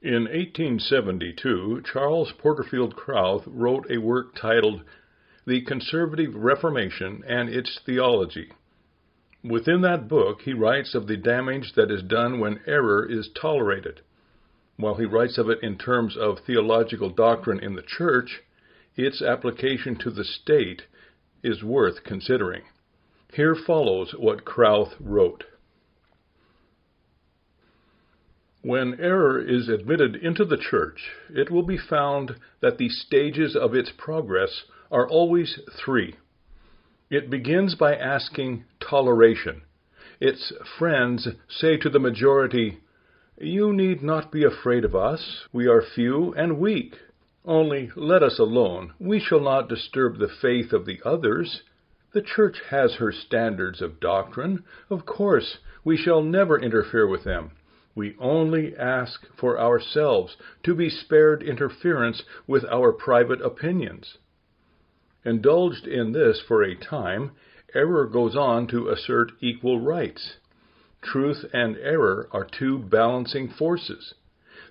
In 1872, Charles Porterfield Krauth wrote a work titled The Conservative Reformation and Its Theology. Within that book, he writes of the damage that is done when error is tolerated. While he writes of it in terms of theological doctrine in the church, its application to the state is worth considering. Here follows what Krauth wrote. When error is admitted into the church, it will be found that the stages of its progress are always three. It begins by asking toleration. Its friends say to the majority, "You need not be afraid of us. We are few and weak. Only let us alone. We shall not disturb the faith of the others. The church has her standards of doctrine. Of course, we shall never interfere with them. We only ask for ourselves to be spared interference with our private opinions." Indulged in this for a time, error goes on to assert equal rights. Truth and error are two balancing forces.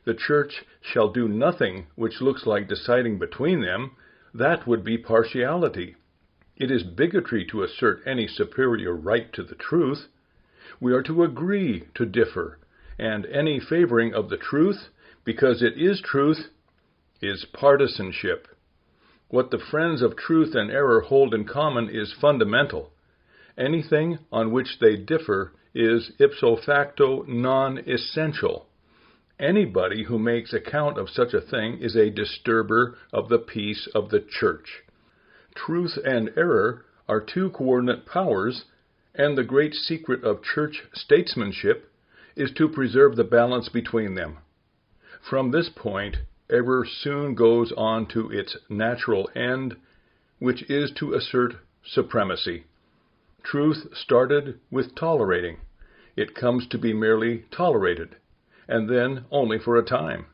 The church shall do nothing which looks like deciding between them. That would be partiality. It is bigotry to assert any superior right to the truth. We are to agree to differ, and any favoring of the truth, because it is truth, is partisanship. What the friends of truth and error hold in common is fundamental. Anything on which they differ is ipso facto non-essential. Anybody who makes account of such a thing is a disturber of the peace of the church. Truth and error are two coordinate powers, and the great secret of church statesmanship is to preserve the balance between them. From this point, error soon goes on to its natural end, which is to assert supremacy. Truth started with tolerating. It comes to be merely tolerated, and then only for a time.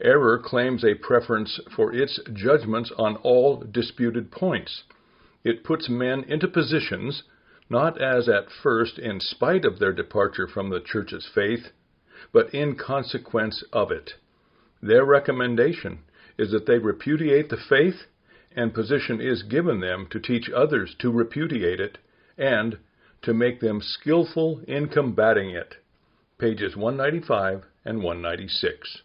Error claims a preference for its judgments on all disputed points. It puts men into positions, not as at first in spite of their departure from the church's faith, but in consequence of it. Their recommendation is that they repudiate the faith, and position is given them to teach others to repudiate it, and to make them skillful in combating it. Pages 195 and 196.